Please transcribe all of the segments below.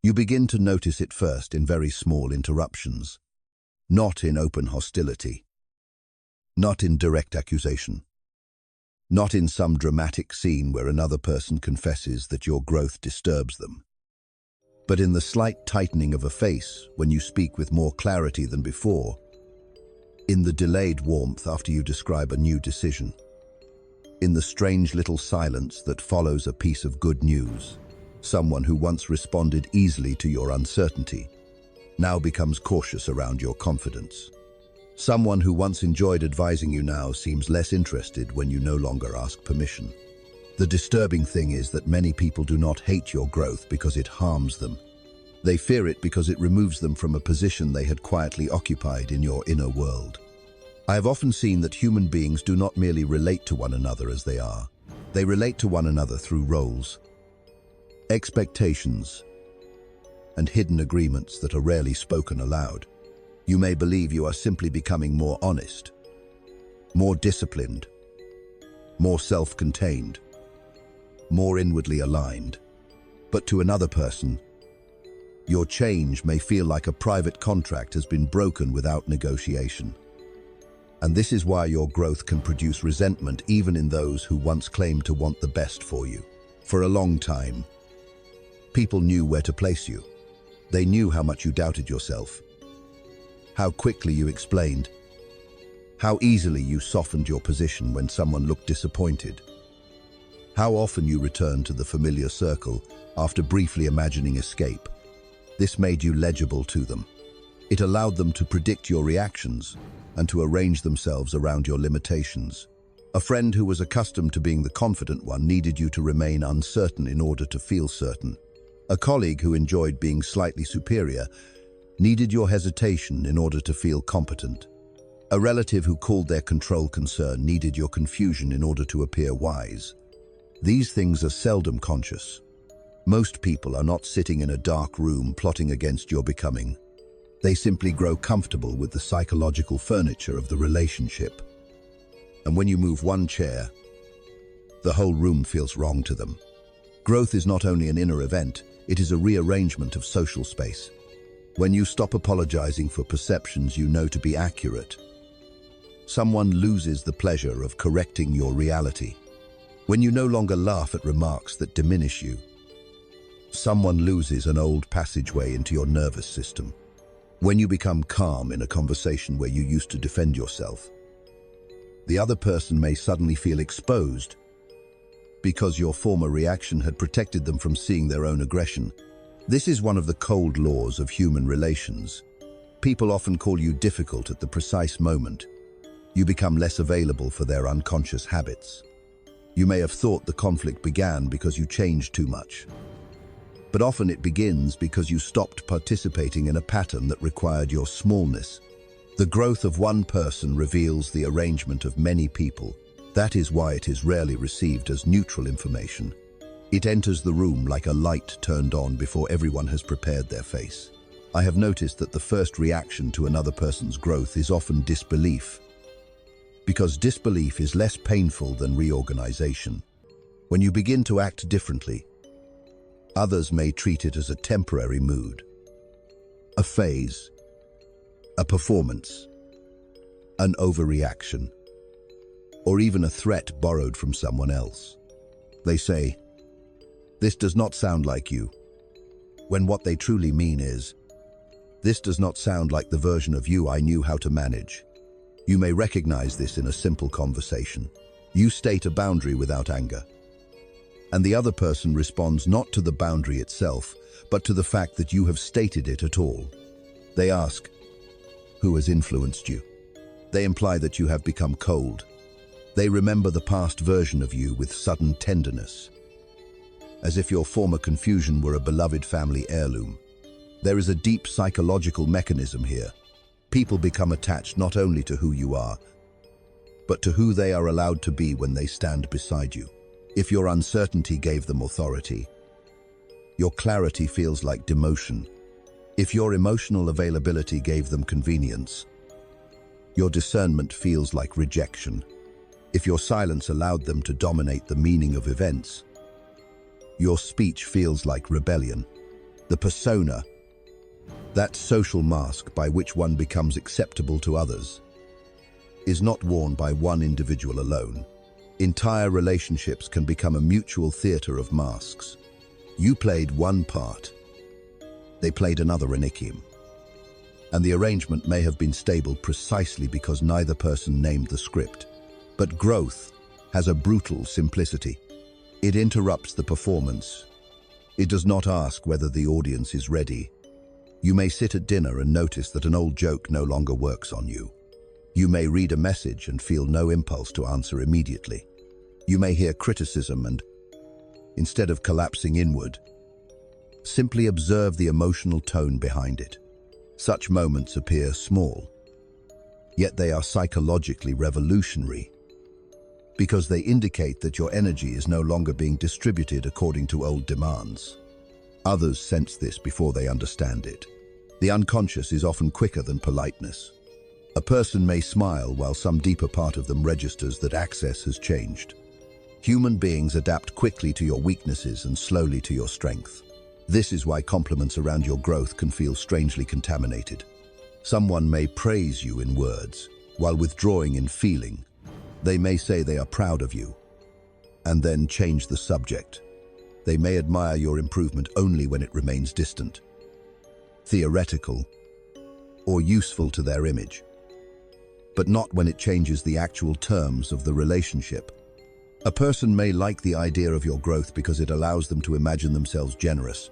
You begin to notice it first in very small interruptions, not in open hostility, not in direct accusation, not in some dramatic scene where another person confesses that your growth disturbs them, but in the slight tightening of a face when you speak with more clarity than before, in the delayed warmth after you describe a new decision, in the strange little silence that follows a piece of good news. Someone who once responded easily to your uncertainty now becomes cautious around your confidence. Someone who once enjoyed advising you now seems less interested when you no longer ask permission. The disturbing thing is that many people do not hate your growth because it harms them. They fear it because it removes them from a position they had quietly occupied in your inner world. I have often seen that human beings do not merely relate to one another as they are. They relate to one another through roles, expectations, and hidden agreements that are rarely spoken aloud. You may believe you are simply becoming more honest, more disciplined, more self-contained, more inwardly aligned. But to another person, your change may feel like a private contract has been broken without negotiation. And this is why your growth can produce resentment even in those who once claimed to want the best for you. For a long time, people knew where to place you. They knew how much you doubted yourself, how quickly you explained, how easily you softened your position when someone looked disappointed, how often you returned to the familiar circle after briefly imagining escape. This made you legible to them. It allowed them to predict your reactions and to arrange themselves around your limitations. A friend who was accustomed to being the confident one needed you to remain uncertain in order to feel certain. A colleague who enjoyed being slightly superior needed your hesitation in order to feel competent. A relative who called their control concern needed your confusion in order to appear wise. These things are seldom conscious. Most people are not sitting in a dark room plotting against your becoming. They simply grow comfortable with the psychological furniture of the relationship. And when you move one chair, the whole room feels wrong to them. Growth is not only an inner event, it is a rearrangement of social space. When you stop apologizing for perceptions you know to be accurate, someone loses the pleasure of correcting your reality. When you no longer laugh at remarks that diminish you, someone loses an old passageway into your nervous system. When you become calm in a conversation where you used to defend yourself, the other person may suddenly feel exposed because your former reaction had protected them from seeing their own aggression. This is one of the cold laws of human relations. People often call you difficult at the precise moment. You become less available for their unconscious habits. You may have thought the conflict began because you changed too much. But often it begins because you stopped participating in a pattern that required your smallness. The growth of one person reveals the arrangement of many people. That is why it is rarely received as neutral information. It enters the room like a light turned on before everyone has prepared their face. I have noticed that the first reaction to another person's growth is often disbelief, because disbelief is less painful than reorganization. When you begin to act differently, others may treat it as a temporary mood, a phase, a performance, an overreaction, or even a threat borrowed from someone else. They say, "This does not sound like you," when what they truly mean is, "This does not sound like the version of you I knew how to manage." You may recognize this in a simple conversation. You state a boundary without anger, and the other person responds not to the boundary itself, but to the fact that you have stated it at all. They ask, "Who has influenced you?" They imply that you have become cold. They remember the past version of you with sudden tenderness, as if your former confusion were a beloved family heirloom. There is a deep psychological mechanism here. People become attached not only to who you are, but to who they are allowed to be when they stand beside you. If your uncertainty gave them authority, your clarity feels like demotion. If your emotional availability gave them convenience, your discernment feels like rejection. If your silence allowed them to dominate the meaning of events, your speech feels like rebellion. The persona, that social mask by which one becomes acceptable to others, is not worn by one individual alone. Entire relationships can become a mutual theater of masks. You played one part, they played another iniquium. And the arrangement may have been stable precisely because neither person named the script. But growth has a brutal simplicity. It interrupts the performance. It does not ask whether the audience is ready. You may sit at dinner and notice that an old joke no longer works on you. You may read a message and feel no impulse to answer immediately. You may hear criticism and, instead of collapsing inward, simply observe the emotional tone behind it. Such moments appear small, yet they are psychologically revolutionary because they indicate that your energy is no longer being distributed according to old demands. Others sense this before they understand it. The unconscious is often quicker than politeness. A person may smile while some deeper part of them registers that access has changed. Human beings adapt quickly to your weaknesses and slowly to your strength. This is why compliments around your growth can feel strangely contaminated. Someone may praise you in words, while withdrawing in feeling. They may say they are proud of you, and then change the subject. They may admire your improvement only when it remains distant, theoretical, or useful to their image, but not when it changes the actual terms of the relationship. A person may like the idea of your growth because it allows them to imagine themselves generous,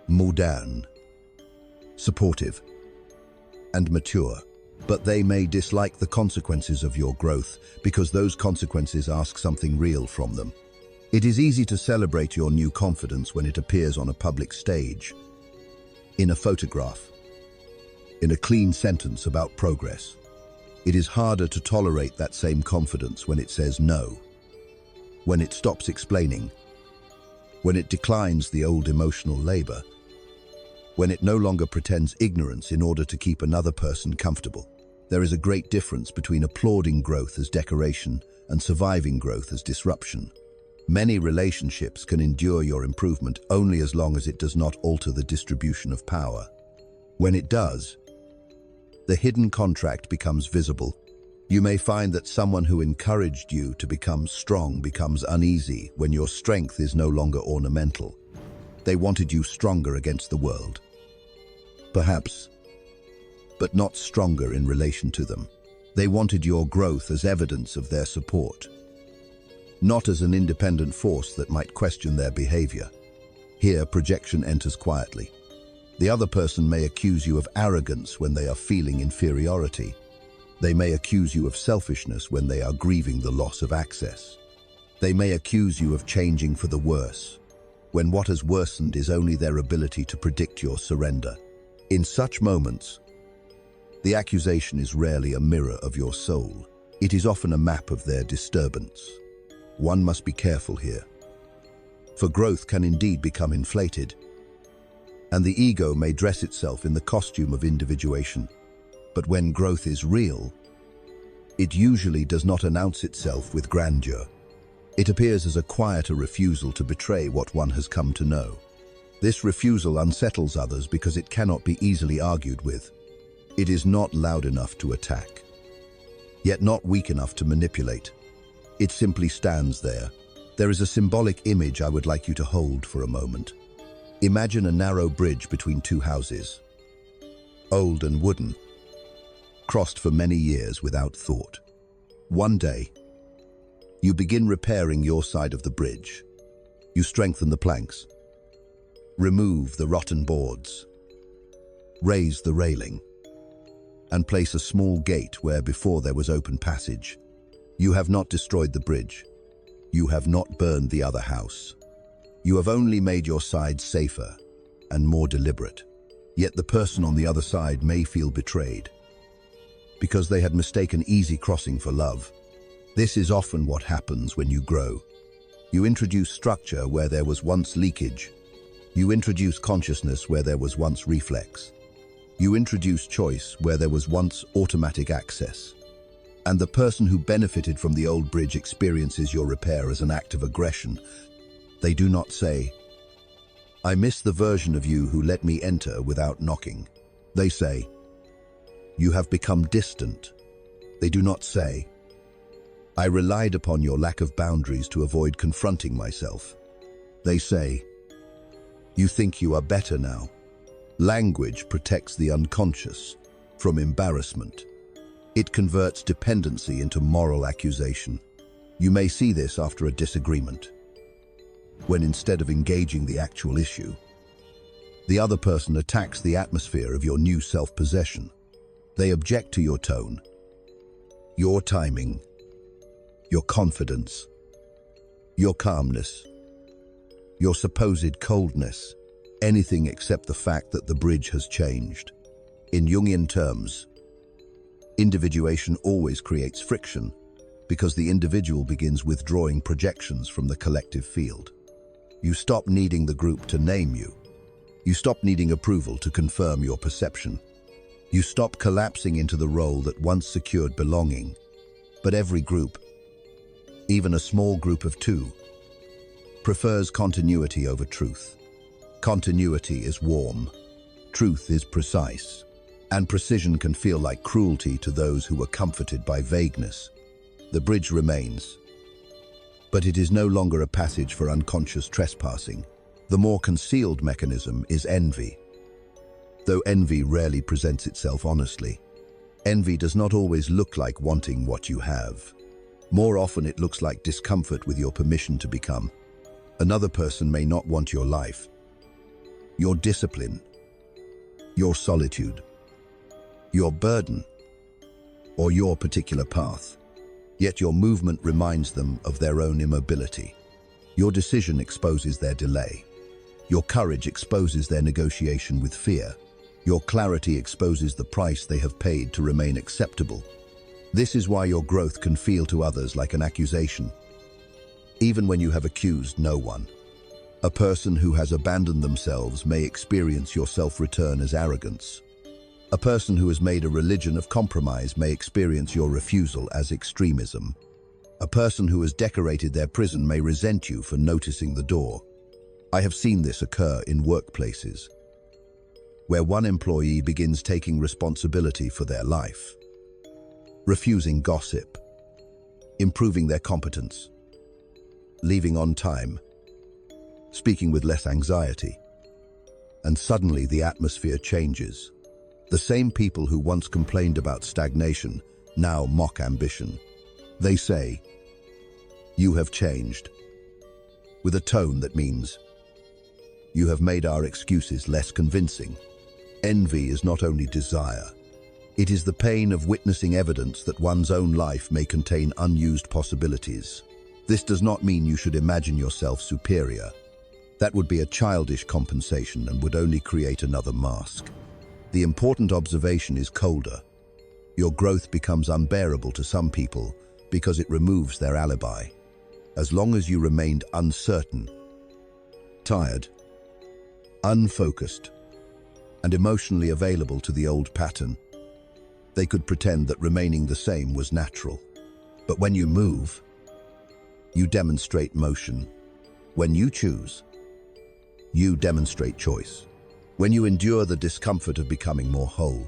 modern, supportive, and mature. But they may dislike the consequences of your growth because those consequences ask something real from them. It is easy to celebrate your new confidence when it appears on a public stage, in a photograph, in a clean sentence about progress. It is harder to tolerate that same confidence when it says no, when it stops explaining, when it declines the old emotional labor, when it no longer pretends ignorance in order to keep another person comfortable. There is a great difference between applauding growth as decoration and surviving growth as disruption. Many relationships can endure your improvement only as long as it does not alter the distribution of power. When it does, the hidden contract becomes visible. You may find that someone who encouraged you to become strong becomes uneasy when your strength is no longer ornamental. They wanted you stronger against the world, perhaps, but not stronger in relation to them. They wanted your growth as evidence of their support, not as an independent force that might question their behavior. Here, projection enters quietly. The other person may accuse you of arrogance when they are feeling inferiority. They may accuse you of selfishness when they are grieving the loss of access. They may accuse you of changing for the worse, when what has worsened is only their ability to predict your surrender. In such moments, the accusation is rarely a mirror of your soul. It is often a map of their disturbance. One must be careful here, for growth can indeed become inflated, and the ego may dress itself in the costume of individuation. But when growth is real, it usually does not announce itself with grandeur. It appears as a quieter refusal to betray what one has come to know. This refusal unsettles others because it cannot be easily argued with. It is not loud enough to attack, yet not weak enough to manipulate. It simply stands there. There is a symbolic image I would like you to hold for a moment. Imagine a narrow bridge between two houses, old and wooden, crossed for many years without thought. One day, you begin repairing your side of the bridge. You strengthen the planks, remove the rotten boards, raise the railing, and place a small gate where before there was open passage. You have not destroyed the bridge. You have not burned the other house. You have only made your side safer and more deliberate. Yet the person on the other side may feel betrayed because they had mistaken easy crossing for love. This is often what happens when you grow. You introduce structure where there was once leakage. You introduce consciousness where there was once reflex. You introduce choice where there was once automatic access. And the person who benefited from the old bridge experiences your repair as an act of aggression. They do not say, I miss the version of you who let me enter without knocking. They say, you have become distant. They do not say, I relied upon your lack of boundaries to avoid confronting myself. They say, you think you are better now. Language protects the unconscious from embarrassment. It converts dependency into moral accusation. You may see this after a disagreement, when instead of engaging the actual issue, the other person attacks the atmosphere of your new self-possession. They object to your tone, your timing, your confidence, your calmness, your supposed coldness, anything except the fact that the bridge has changed. In Jungian terms, individuation always creates friction because the individual begins withdrawing projections from the collective field. You stop needing the group to name you. You stop needing approval to confirm your perception. You stop collapsing into the role that once secured belonging. But every group, even a small group of two, prefers continuity over truth. Continuity is warm, truth is precise, and precision can feel like cruelty to those who were comforted by vagueness. The bridge remains, but it is no longer a passage for unconscious trespassing. The more concealed mechanism is envy. Though envy rarely presents itself honestly, envy does not always look like wanting what you have. More often it looks like discomfort with your permission to become. Another person may not want your life, your discipline, your solitude, your burden, or your particular path. Yet your movement reminds them of their own immobility. Your decision exposes their delay. Your courage exposes their negotiation with fear. Your clarity exposes the price they have paid to remain acceptable. This is why your growth can feel to others like an accusation, even when you have accused no one. A person who has abandoned themselves may experience your self-return as arrogance. A person who has made a religion of compromise may experience your refusal as extremism. A person who has decorated their prison may resent you for noticing the door. I have seen this occur in workplaces, where one employee begins taking responsibility for their life, refusing gossip, improving their competence, leaving on time, speaking with less anxiety, and suddenly the atmosphere changes. The same people who once complained about stagnation now mock ambition. They say, you have changed, with a tone that means, you have made our excuses less convincing. Envy is not only desire, it is the pain of witnessing evidence that one's own life may contain unused possibilities. This does not mean you should imagine yourself superior. That would be a childish compensation and would only create another mask. The important observation is colder. Your growth becomes unbearable to some people because it removes their alibi. As long as you remained uncertain, tired, unfocused, and emotionally available to the old pattern, they could pretend that remaining the same was natural. But when you move, you demonstrate motion. When you choose, you demonstrate choice. When you endure the discomfort of becoming more whole,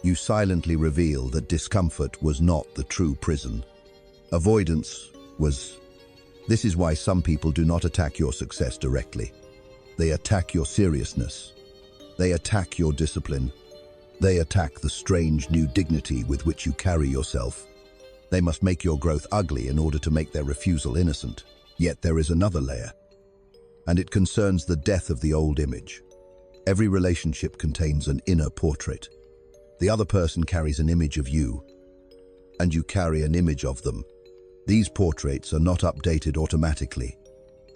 you silently reveal that discomfort was not the true prison. Avoidance was. This is why some people do not attack your success directly. They attack your seriousness. They attack your discipline. They attack the strange new dignity with which you carry yourself. They must make your growth ugly in order to make their refusal innocent. Yet there is another layer, and it concerns the death of the old image. Every relationship contains an inner portrait. The other person carries an image of you, and you carry an image of them. These portraits are not updated automatically.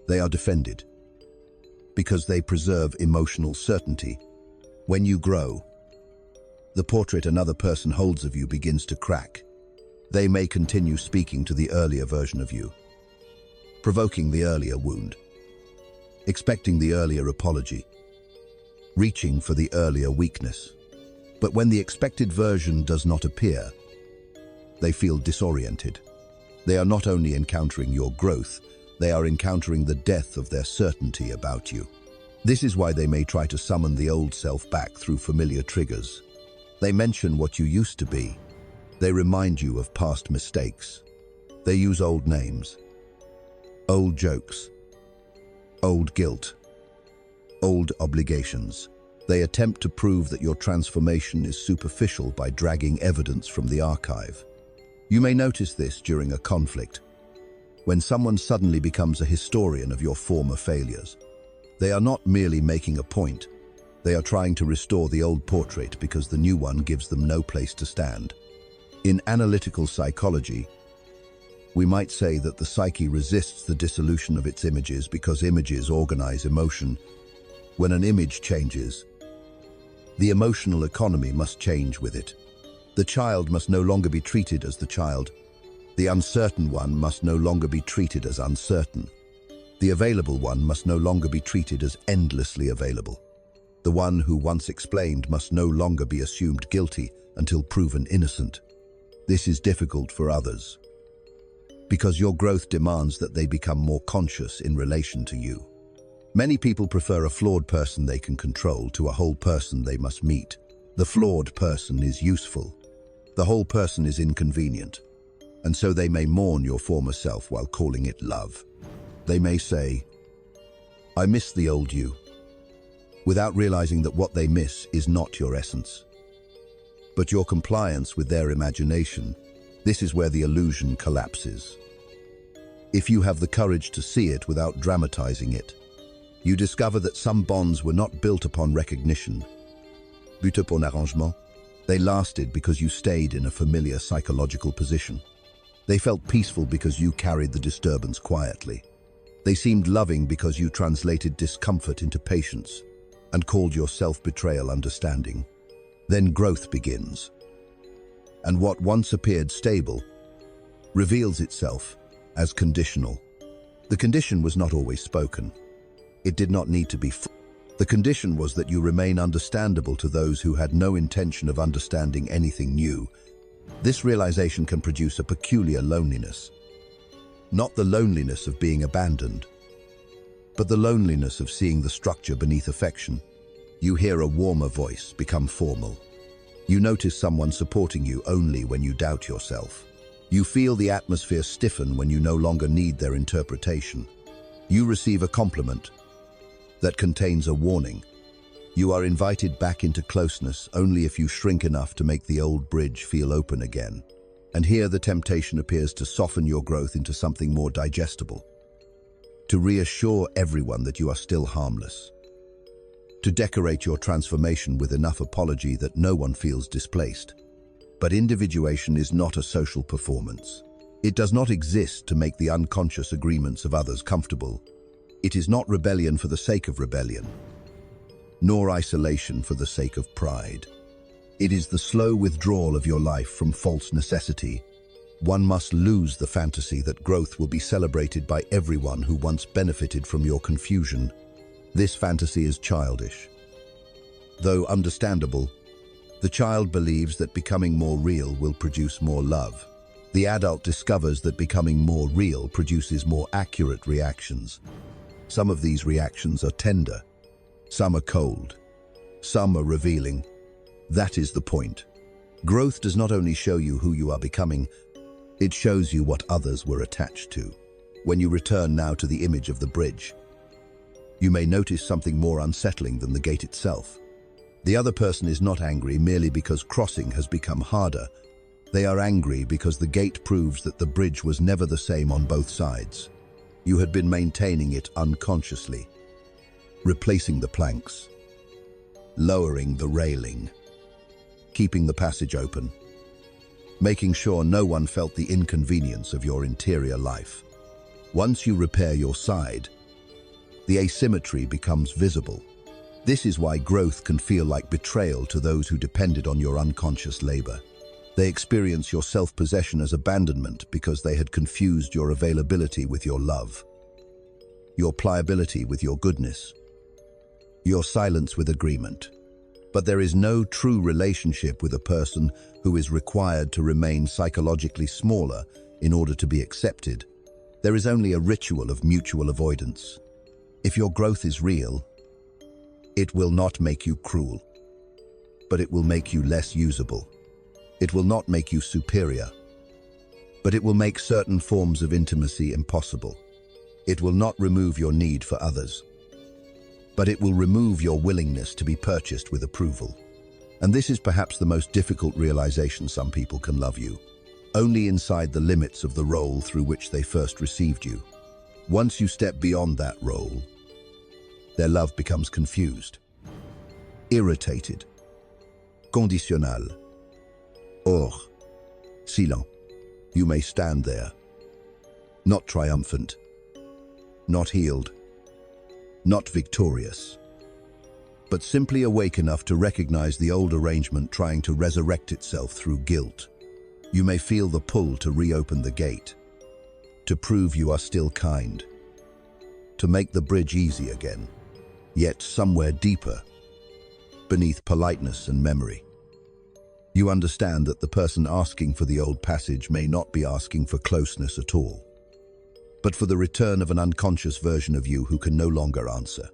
They are defended, because they preserve emotional certainty. When you grow, the portrait another person holds of you begins to crack. They may continue speaking to the earlier version of you, provoking the earlier wound, expecting the earlier apology, reaching for the earlier weakness. But when the expected version does not appear, they feel disoriented. They are not only encountering your growth, they are encountering the death of their certainty about you. This is why they may try to summon the old self back through familiar triggers. They mention what you used to be. They remind you of past mistakes. They use old names, old jokes, old guilt, old obligations. They attempt to prove that your transformation is superficial by dragging evidence from the archive. You may notice this during a conflict, when someone suddenly becomes a historian of your former failures. They are not merely making a point. They are trying to restore the old portrait because the new one gives them no place to stand. In analytical psychology, we might say that the psyche resists the dissolution of its images because images organize emotion. When an image changes, the emotional economy must change with it. The child must no longer be treated as the child. The uncertain one must no longer be treated as uncertain. The available one must no longer be treated as endlessly available. The one who once explained must no longer be assumed guilty until proven innocent. This is difficult for others, because your growth demands that they become more conscious in relation to you. Many people prefer a flawed person they can control to a whole person they must meet. The flawed person is useful. The whole person is inconvenient. And so they may mourn your former self while calling it love. They may say, "I miss the old you," without realizing that what they miss is not your essence, but your compliance with their imagination. This is where the illusion collapses. If you have the courage to see it without dramatizing it, you discover that some bonds were not built upon recognition, but upon arrangement. They lasted because you stayed in a familiar psychological position. They felt peaceful because you carried the disturbance quietly. They seemed loving because you translated discomfort into patience and called your self-betrayal understanding. Then growth begins. And what once appeared stable reveals itself as conditional. The condition was not always spoken. It did not need to be. The condition was that you remain understandable to those who had no intention of understanding anything new. This realization can produce a peculiar loneliness. Not the loneliness of being abandoned, but the loneliness of seeing the structure beneath affection. You hear a warmer voice become formal. You notice someone supporting you only when you doubt yourself. You feel the atmosphere stiffen when you no longer need their interpretation. You receive a compliment that contains a warning. You are invited back into closeness only if you shrink enough to make the old bridge feel open again. And here the temptation appears to soften your growth into something more digestible. To reassure everyone that you are still harmless. To decorate your transformation with enough apology that no one feels displaced. But individuation is not a social performance. It does not exist to make the unconscious agreements of others comfortable. It is not rebellion for the sake of rebellion, nor isolation for the sake of pride. It is the slow withdrawal of your life from false necessity. One must lose the fantasy that growth will be celebrated by everyone who once benefited from your confusion. This fantasy is childish. Though understandable, the child believes that becoming more real will produce more love. The adult discovers that becoming more real produces more accurate reactions. Some of these reactions are tender, some are cold, some are revealing. That is the point. Growth does not only show you who you are becoming, it shows you what others were attached to. When you return now to the image of the bridge, you may notice something more unsettling than the gate itself. The other person is not angry merely because crossing has become harder. They are angry because the gate proves that the bridge was never the same on both sides. You had been maintaining it unconsciously, replacing the planks, lowering the railing, keeping the passage open, making sure no one felt the inconvenience of your interior life. Once you repair your side, the asymmetry becomes visible. This is why growth can feel like betrayal to those who depended on your unconscious labor. They experience your self-possession as abandonment because they had confused your availability with your love, your pliability with your goodness, your silence with agreement. But there is no true relationship with a person who is required to remain psychologically smaller in order to be accepted. There is only a ritual of mutual avoidance. If your growth is real, It will not make you cruel, but it will make you less usable. It will not make you superior, but it will make certain forms of intimacy impossible. It will not remove your need for others, but it will remove your willingness to be purchased with approval. And this is perhaps the most difficult realization: some people can love you only inside the limits of the role through which they first received you. Once you step beyond that role, their love becomes confused, irritated, conditionnel, or silent. You may stand there, not triumphant, not healed, not victorious, but simply awake enough to recognize the old arrangement trying to resurrect itself through guilt. You may feel the pull to reopen the gate, to prove you are still kind, to make the bridge easy again. Yet somewhere deeper, beneath politeness and memory, you understand that the person asking for the old passage may not be asking for closeness at all, but for the return of an unconscious version of you who can no longer answer.